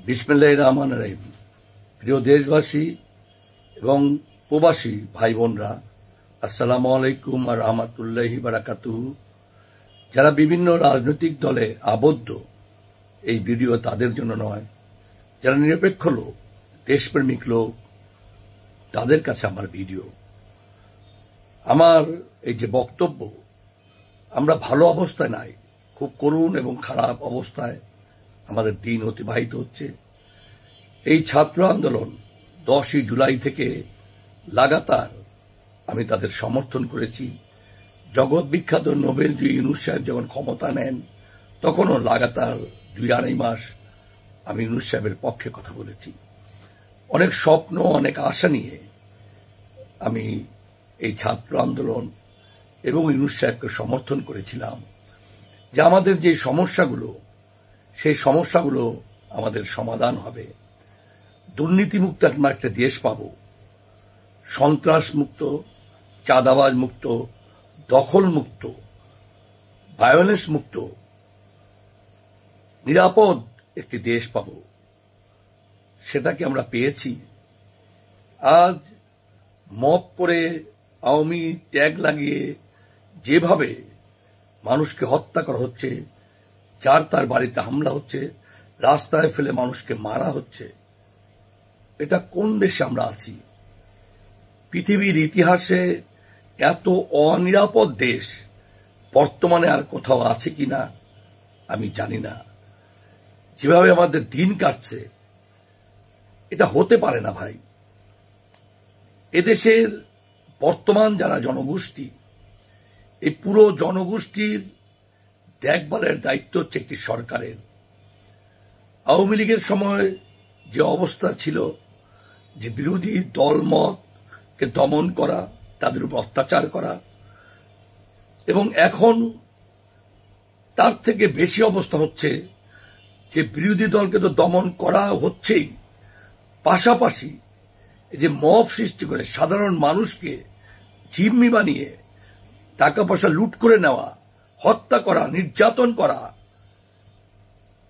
বিসমিল্লাহির রহমানির রহিম। প্রিয় দেশবাসী এবং প্রবাসী ভাই বোনরা, আসসালামু আলাইকুম ওয়া রাহমাতুল্লাহি ওয়া বারাকাতুহু। যারা বিভিন্ন রাজনৈতিক দলে আবদ্ধ, এই ভিডিও তাদের জন্য নয়। যারা নিরপেক্ষ লোক, দেশপ্রেমিক লোক, তাদের কাছে আমার ভিডিও। আমার এই যে বক্তব্য, আমরা ভালো অবস্থায় নাই, খুব করুণ এবং খারাপ অবস্থায় আমাদের দিন অতিবাহিত হচ্ছে। এই ছাত্র আন্দোলন 10ই জুলাই থেকে লাগাতার আমি তাদের সমর্থন করেছি। জগৎ বিখ্যাত নোবেলজয়ী ইউনূস সাহেব যখন ক্ষমতা নেন, তখনও লাগাতার 2-2.5 মাস আমি ইউনূস সাহেবের পক্ষে কথা বলেছি। অনেক স্বপ্ন, অনেক আশা নিয়ে আমি এই ছাত্র আন্দোলন এবং ইউনূস সাহেবকে সমর্থন করেছিলাম যে আমাদের যে সমস্যাগুলো, সেই সমস্যাগুলো আমাদের সমাধান হবে। দুর্নীতিমুক্ত একটা দেশ পাব, সন্ত্রাস মুক্ত, চাঁদাবাজ মুক্ত, দখল মুক্ত, ভায়োলেন্স মুক্ত, নিরাপদ একটি দেশ পাব। সেটাকে আমরা পেয়েছি। আজ মব করে, আওয়ামী ট্যাগ লাগিয়ে যেভাবে মানুষকে হত্যা করা হচ্ছে, যার তার বাড়িতে হামলা হচ্ছে, রাস্তায় ফেলে মানুষকে মারা হচ্ছে, এটা কোন দেশে আমরা আছি? পৃথিবীর ইতিহাসে এত অনিরাপদ দেশ বর্তমানে আর কোথাও আছে কিনা আমি জানি না। যেভাবে আমাদের দিন কাটছে, এটা হতে পারে না ভাই। এদেশের বর্তমান যারা জনগোষ্ঠী, এই পুরো জনগোষ্ঠীর দেখভালের দায়িত্ব হচ্ছে একটি সরকারের। আওয়ামী লীগের সময় যে অবস্থা ছিল, যে বিরোধী দলমতকে দমন করা, তাদের উপর অত্যাচার করা, এবং এখন তার থেকে বেশি অবস্থা হচ্ছে যে বিরোধী দলকে তো দমন করা হচ্ছেই, পাশাপাশি এই যে মব সৃষ্টি করে সাধারণ মানুষকে জিম্মি বানিয়ে টাকা পয়সা লুট করে নেওয়া, হত্যা করা, নির্যাতন করা,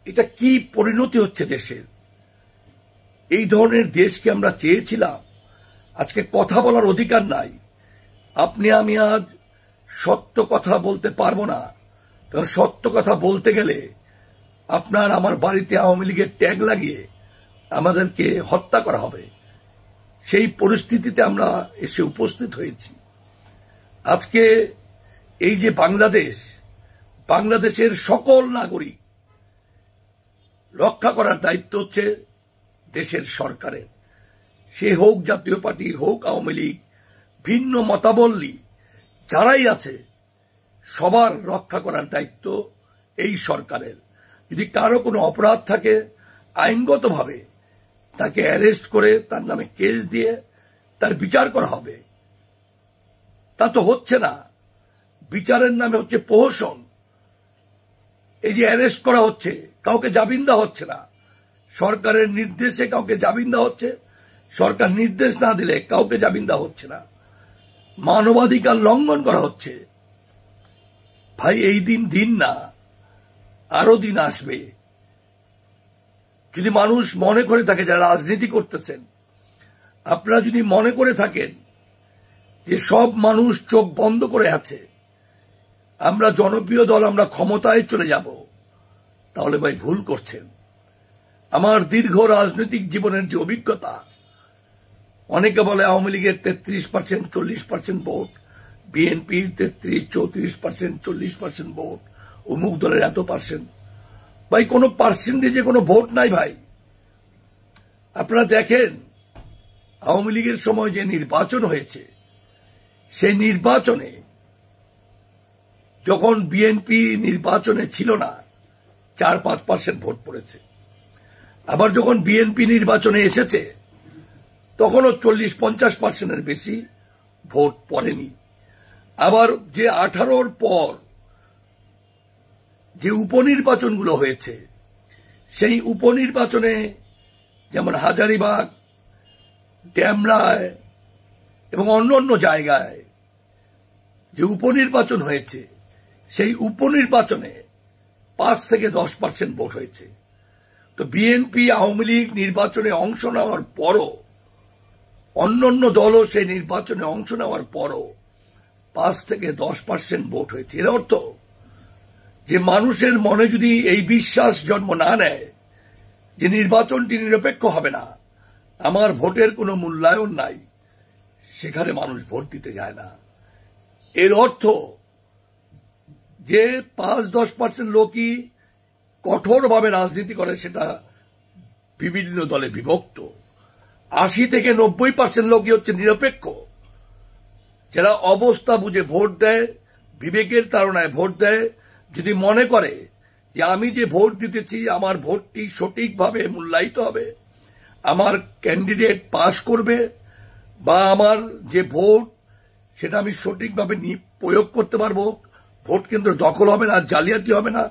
এটা কি পরিণতি হচ্ছে দেশের? এই ধরনের দেশকে আমরা চেয়েছিলাম। আজকে কথা বলার অধিকার নাই। আপনি আমি আজ সত্য কথা বলতে পারবো না, কারণ সত্য কথা বলতে গেলে আপনার আমার বাড়িতে আওয়ামী লীগের ট্যাগ লাগিয়ে আমাদেরকে হত্যা করা হবে। সেই পরিস্থিতিতে আমরা এসে উপস্থিত হয়েছি। আজকে এই যে বাংলাদেশের সকল নাগরিক রক্ষা করার দায়িত্ব হচ্ছে দেশের সরকারের। সে হোক জাতীয় পার্টি, হোক আওয়ামী লীগ, ভিন্ন মতাবলম্বী যারাই আছে, সবার রক্ষা করার দায়িত্ব এই সরকারের। যদি কারো কোনো অপরাধ থাকে, আইনগতভাবে তাকে অ্যারেস্ট করে তার নামে কেস দিয়ে তার বিচার করা হবে। তা তো হচ্ছে না। বিচারের নামে হচ্ছে প্রহসন। এই যে অ্যারেস্ট করা হচ্ছে, কাউকে জামিন দেওয়া হচ্ছে না। সরকারের নির্দেশে কাউকে জামিন দেওয়া হচ্ছে, সরকার নির্দেশ না দিলে কাউকে জামিন দেওয়া হচ্ছে না। মানবাধিকার লঙ্ঘন করা হচ্ছে। ভাই, এই দিন না, আরো দিন আসবে। যদি মানুষ মনে করে থাকে, যারা রাজনীতি করতেছেন, আপনারা যদি মনে করে থাকেন যে সব মানুষ চোখ বন্ধ করে আছে, আমরা জনপ্রিয় দল, আমরা ক্ষমতায় চলে যাব, তাহলে ভাই ভুল করছেন। আমার দীর্ঘ রাজনৈতিক জীবনের যে অভিজ্ঞতা, অনেকে বলে আওয়ামী লীগের 33%, 40% ভোট, বিএনপি 33, 34%, 40% ভোট, অমুক দলের এত পার্সেন্ট। ভাই, কোনো পার্সেন্টেজে কোনো ভোট নাই ভাই। আপনারা দেখেন, আওয়ামী লীগের সময় যে নির্বাচন হয়েছে, সেই নির্বাচনে যখন বিএনপি নির্বাচনে ছিল না, 4-5% ভোট পড়েছে। আবার যখন বিএনপি নির্বাচনে এসেছে, তখনও 40-50%-এর বেশি ভোট পড়েনি। আবার যে 18-র পর যে উপনির্বাচনগুলো হয়েছে, সেই উপনির্বাচনে যেমন হাজারীবাগ, ডেমরায় এবং অন্য জায়গায় যে উপনির্বাচন হয়েছে, সেই উপনির্বাচনে 5 থেকে 10% ভোট হয়েছে। তো বিএনপি আওয়ামী লীগ নির্বাচনে অংশ নেওয়ার পরও, অন্যান্য দলও সেই নির্বাচনে অংশ নেওয়ার পরও 5 থেকে 10% ভোট হয়েছে। এর অর্থ যে মানুষের মনে যদি এই বিশ্বাস জন্ম না নেয় যে নির্বাচনটি নিরপেক্ষ হবে না, আমার ভোটের কোনো মূল্যায়ন নাই, সেখানে মানুষ ভোট দিতে যায় না। এর অর্থ যে 5-10% লোকই কঠোরভাবে রাজনীতি করে, সেটা বিভিন্ন দলে বিভক্ত। 80 থেকে 90% লোকই হচ্ছে নিরপেক্ষ, যারা অবস্থা বুঝে ভোট দেয়, বিবেকের তাড়নায় ভোট দেয়, যদি মনে করে যে আমি যে ভোট দিতেছি আমার ভোটটি সঠিকভাবে মূল্যায়িত হবে, আমার ক্যান্ডিডেট পাস করবে, বা আমার যে ভোট সেটা আমি সঠিকভাবে প্রয়োগ করতে পারবো, ভোট কেন্দ্র দখল হবে না, জালিয়াতি হবে না,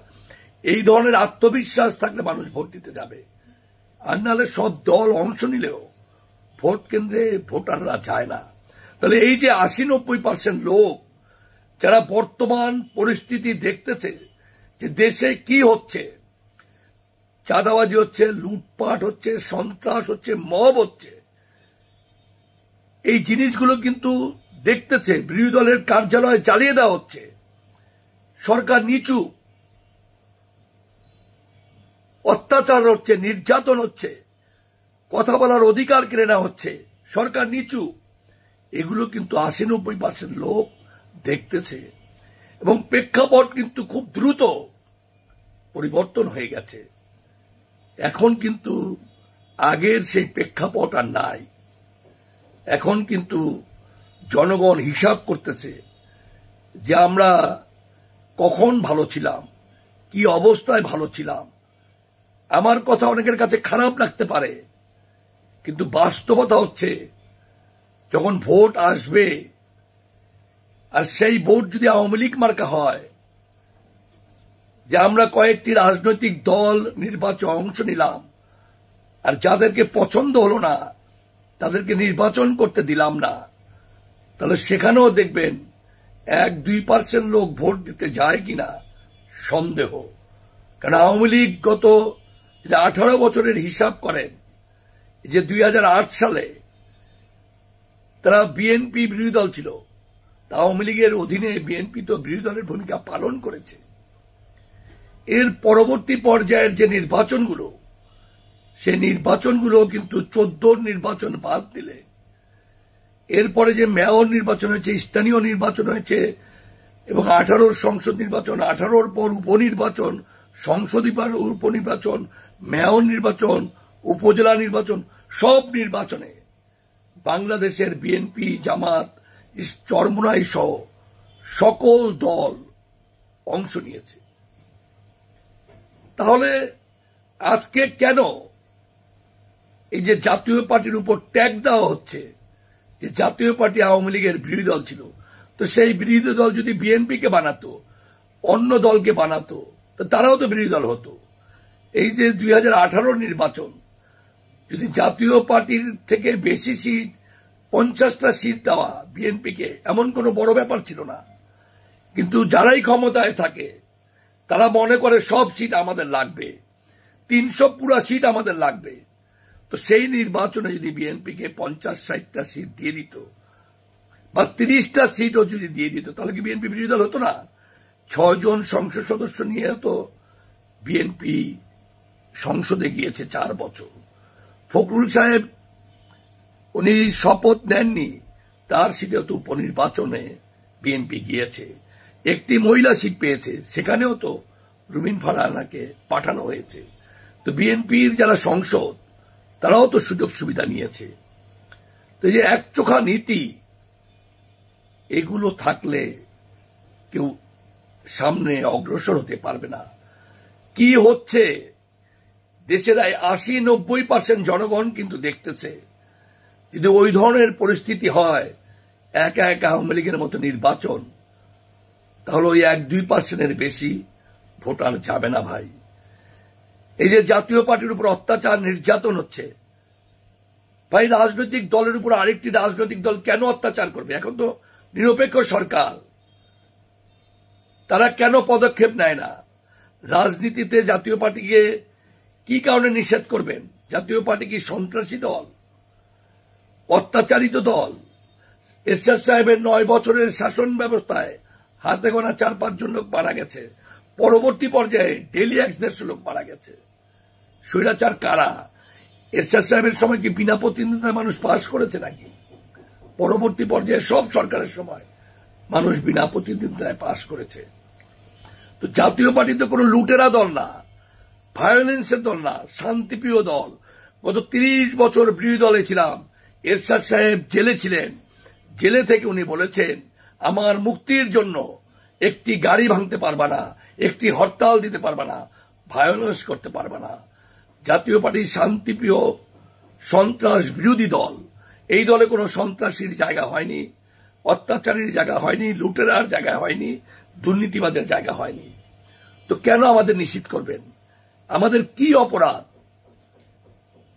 এই ধরনের আত্মবিশ্বাস থাকলে মানুষ ভোট দিতে যাবে। আর নাহলে সব দল অংশ নিলেও ভোট কেন্দ্রে ভোটাররা যায় না। তাহলে এই যে 80-90% লোক যারা বর্তমান পরিস্থিতি দেখতেছে যে দেশে কি হচ্ছে, চাঁদাবাজি হচ্ছে, লুটপাট হচ্ছে, সন্ত্রাস হচ্ছে, মব হচ্ছে, এই জিনিসগুলো কিন্তু দেখতেছে। বিরোধী দলের কার্যালয়ে জ্বালিয়ে দেওয়া হচ্ছে, সরকার নিচু, অত্যাচার হচ্ছে, নির্যাতন হচ্ছে, কথা বলার অধিকার কেড়ে নেওয়া হচ্ছে, সরকার নিচু। এগুলো কিন্তু 80-90% লোক দেখতেছে, এবং প্রেক্ষাপট কিন্তু খুব দ্রুত পরিবর্তন হয়ে গেছে। এখন কিন্তু আগের সেই প্রেক্ষাপট আর নাই। এখন কিন্তু জনগণ হিসাব করতেছে যে আমরা কখন ভালো ছিলাম, কি অবস্থায় ভালো ছিলাম। আমার কথা অনেকের কাছে খারাপ লাগতে পারে, কিন্তু বাস্তবতা হচ্ছে যখন ভোট আসবে, আর সেই ভোট যদি আওয়ামী লীগ মার্কা হয়, যে আমরা কয়েকটি রাজনৈতিক দল নির্বাচনে অংশ নিলাম, আর যাদেরকে পছন্দ হলো না তাদেরকে নির্বাচন করতে দিলাম না, তাহলে সেখানেও দেখবেন 1-2% লোক ভোট দিতে যায় কিনা সন্দেহ। কারণ আওয়ামী লীগ গত 18 বছরের হিসাব করেন, যে 2008 সালে তারা বিএনপি বিরোধী দল ছিল, আওয়ামী লীগের অধীনে বিএনপি তো বিরোধী দলের ভূমিকা পালন করেছে। এর পরবর্তী পর্যায়ের যে নির্বাচনগুলো, সেই নির্বাচনগুলো কিন্তু 14 নির্বাচন বাদ দিলে, এরপরে যে মেয়র নির্বাচন হয়েছে, স্থানীয় নির্বাচন হয়েছে, এবং 18 সংসদ নির্বাচন, 18 পর উপনির্বাচন, সংসদ উপনির্বাচন, মেয়র নির্বাচন, উপজেলা নির্বাচন, সব নির্বাচনে বাংলাদেশের বিএনপি, জামাত, চরমোনাই সহ সকল দল অংশ নিয়েছে। তাহলে আজকে কেন এই যে জাতীয় পার্টির উপর ট্যাগ দেওয়া হচ্ছে যে জাতীয় পার্টি আওয়ামী লীগের বিরোধী দল ছিল? তো সেই বিরোধী দল যদি বিএনপিকে বানাতো, অন্য দলকে বানাতো, তো তারাও তো বিরোধী দল হতো। এই যে 2018 নির্বাচন, যদি জাতীয় পার্টির থেকে বেশি সিট, 50টা সিট দেওয়া বিএনপিকে, এমন কোনো বড় ব্যাপার ছিল না। কিন্তু যারাই ক্ষমতায় থাকে তারা মনে করে সব সিট আমাদের লাগবে, 300 পুরা সিট আমাদের লাগবে। তো সেই নির্বাচনে যদি বিএনপিকে 50-60টা সিট দিয়ে দিত, বা 30টা সিটও যদি দিয়ে দিত, তাহলে কি বিএনপি বিরোধী দল হতো না? 6 জন সংসদ সদস্য নিয়ে তো বিএনপি সংসদে গিয়েছে 4 বছর। ফখরুল সাহেব উনি শপথ নেননি, তার সিটে তো উপনির্বাচনে বিএনপি গিয়েছে, একটি মহিলা সিট পেয়েছে, সেখানেও তো রুমিন ফারহানাকে পাঠানো হয়েছে। তো বিএনপির যারা সংসদ, তারাও তো সুযোগ সুবিধা নিয়েছে। তো যে একচোখা নীতি, এগুলো থাকলে কেউ সামনে অগ্রসর হতে পারবে না। কি হচ্ছে দেশের 80-90% জনগণ কিন্তু দেখতেছে। যদি ওই ধরনের পরিস্থিতি হয়, একা একা আওয়ামী লীগের মতো নির্বাচন, তাহলে ওই 1-2%-এর বেশি ভোটার যাবে না ভাই। এই যে জাতীয় পার্টির উপর অত্যাচার, নির্যাতন হচ্ছে, ভাই রাজনৈতিক দলের উপর আরেকটি রাজনৈতিক দল কেন অত্যাচার করবে? এখন তো নিরপেক্ষ সরকার, তারা কেন পদক্ষেপ নেয় না? রাজনীতিতে জাতীয় পার্টিকে কি কারণে নিষেধ করবেন? জাতীয় পার্টি কি সন্ত্রাসী দল, অত্যাচারিত দল? এরশাদ সাহেবের 9 বছরের শাসন ব্যবস্থায় হাতে গোনা 4-5 জন লোক মারা গেছে, পরবর্তী পর্যায়ে ডেলি 150 লোক মারা গেছে। স্বৈরাচার কারা? এরশাদ সাহেবের সময় কি বিনা প্রতিদ্বন্দ্বিতায় মানুষ পাস করেছে নাকি? পরবর্তী পর্যায়ে সব সরকারের সময় মানুষ বিনা প্রতিদ্বন্দ্বিতায় পাস করেছে। তো জাতীয় পার্টি তো কোনো লুটেরা দল না, ভায়োলেন্সের দল না, শান্তিপ্রিয় দল। গত 30 বছর বিরোধী দলে ছিলাম, এরশাদ সাহেব জেলে ছিলেন, জেলে থেকে উনি বলেছেন আমার মুক্তির জন্য একটি গাড়ি ভাঙতে পারবা না, একটি হরতাল দিতে পারবা না, ভায়োলেন্স করতে পারবা না। জাতীয় পার্টি শান্তিপ্রিয় সন্ত্রাস বিরোধী দল। এই দলে কোনো সন্ত্রাসীর জায়গা হয়নি, অত্যাচারীর জায়গা হয়নি, লুটেরার জায়গা হয়নি, দুর্নীতিবাদের জায়গা হয়নি। তো কেন আমাদের নিষিদ্ধ করবেন? আমাদের কি অপরাধ?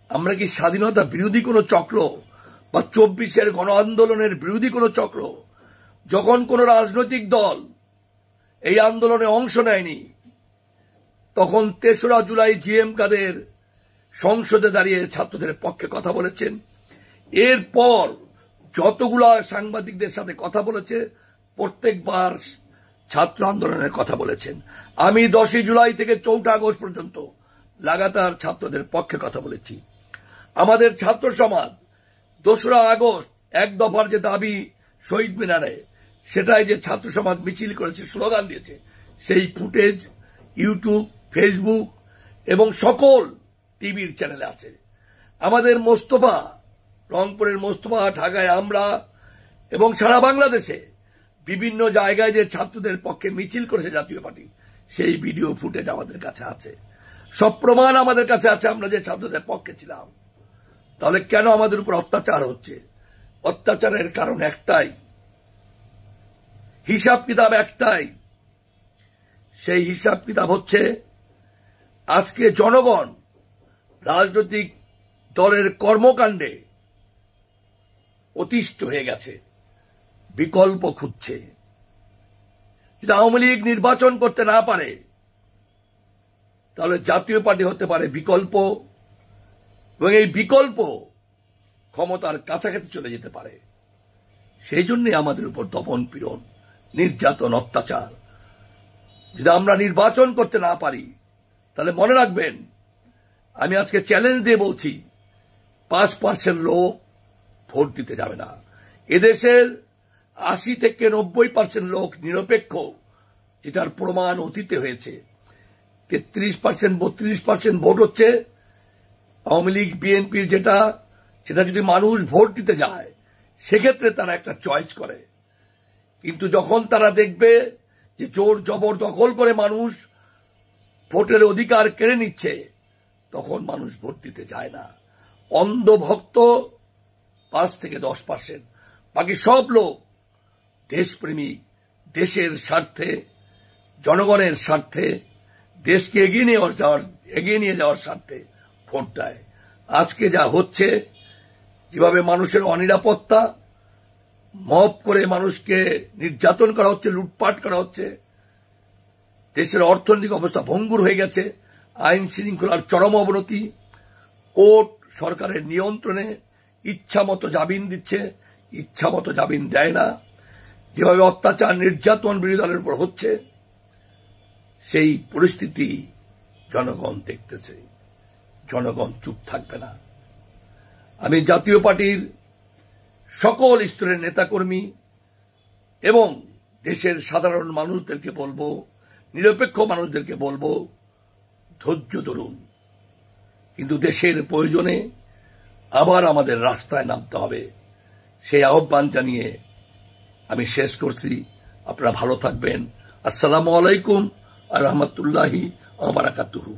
আমরা কি স্বাধীনতা বিরোধী কোনো চক্র বা 24-এর গণ আন্দোলনের বিরোধী কোনো চক্র? যখন কোনো রাজনৈতিক দল এই আন্দোলনে অংশ নেয়নি, তখন 3রা জুলাই জিএম কাদের সংসদে দাঁড়িয়ে ছাত্রদের পক্ষে কথা বলেছেন। এরপর যতগুলা সাংবাদিকদের সাথে কথা বলেছে, প্রত্যেকবার ছাত্র আন্দোলনের কথা বলেছেন। আমি 10 জুলাই থেকে 4 আগস্ট পর্যন্ত লাগাতার ছাত্রদের পক্ষে কথা বলেছি। আমাদের ছাত্র সমাজ 2রা আগস্ট 1 দফার যে দাবি শহীদ মিনারে, সেটাই যে ছাত্র সমাজ মিছিল করেছে, স্লোগান দিয়েছে, সেই ফুটেজ ইউটিউব, ফেসবুক এবং সকল টিভির চ্যানেলে আছে। আমাদের মোস্তফা, রংপুরের মোস্তফা, ঢাকায় আমরা এবং সারা বাংলাদেশে বিভিন্ন জায়গায় যে ছাত্রদের পক্ষে মিছিল করেছে জাতীয় পার্টি, সেই ভিডিও ফুটেজ আমাদের কাছে আছে, সব প্রমাণ আমাদের কাছে আছে আমরা যে ছাত্রদের পক্ষে ছিলাম। তাহলে কেন আমাদের উপর অত্যাচার হচ্ছে? অত্যাচারের কারণ একটাই, হিসাব কিতাব একটাই। সেই হিসাব কিতাব হচ্ছে আজকে জনগণ রাজনৈতিক দলের কর্মকাণ্ডে অতিষ্ঠ হয়ে গেছে, বিকল্প খুঁজছে। যদি আওয়ামী লীগ নির্বাচন করতে না পারে, তাহলে জাতীয় পার্টি হতে পারে বিকল্প, এবং এই বিকল্প ক্ষমতার কাছাকাছি চলে যেতে পারে। সেই জন্যই আমাদের উপর দমন পীড়ন, নির্যাতন, অত্যাচার। যদি আমরা নির্বাচন করতে না পারি, তাহলে মনে রাখবেন, আমি আজকে চ্যালেঞ্জ দিয়ে বলছি, 5% লোক ভোট দিতে যাবে না। এদেশের 80 থেকে 90% লোক নিরপেক্ষ, যেটার প্রমাণ অতীতে হয়েছে। 33%, 32% ভোট হচ্ছে আওয়ামী লীগ, বিএনপির, সেটা যদি মানুষ ভোট দিতে যায়, সেক্ষেত্রে তারা একটা চয়েস করে। কিন্তু যখন তারা দেখবে যে জোর জবরদখল করে মানুষ ভোটের অধিকার কেড়ে নিচ্ছে, তখন মানুষ ভোট দিতে যায় না। অন্ধভক্ত 5 থেকে 10%, বাকি সব লোক দেশপ্রেমিক, দেশের স্বার্থে, জনগণের স্বার্থে, দেশকে এগিয়ে নিয়ে যাওয়ার স্বার্থে ভোট দেয়। আজকে যা হচ্ছে, যেভাবে মানুষের অনিরাপত্তা, মব করে মানুষকে নির্যাতন করা হচ্ছে, লুটপাট করা হচ্ছে, দেশের অর্থনৈতিক অবস্থা ভঙ্গুর হয়ে গেছে, আইন শৃঙ্খলার চরম অবনতি, কোর্ট সরকারের নিয়ন্ত্রণে ইচ্ছা মতো জামিন দিচ্ছে, ইচ্ছা মতো জামিন দেয় না, যেভাবে অত্যাচার, নির্যাতন বিরোধী দলের উপর হচ্ছে, সেই পরিস্থিতি জনগণ দেখতেছে। জনগণ চুপ থাকবে না। আমি জাতীয় পার্টির সকল স্তরের নেতাকর্মী এবং দেশের সাধারণ মানুষদেরকে বলবো, নিরপেক্ষ মানুষদেরকে বলবো, ধৈর্য ধরুন। কিন্তু দেশের প্রয়োজনে আবার আমাদের রাস্তায় নামতে হবে, সেই আহ্বান জানিয়ে আমি শেষ করছি। আপনারা ভালো থাকবেন। আসসালামু আলাইকুম ওয়া রাহমাতুল্লাহি ওয়া বারাকাতুহু।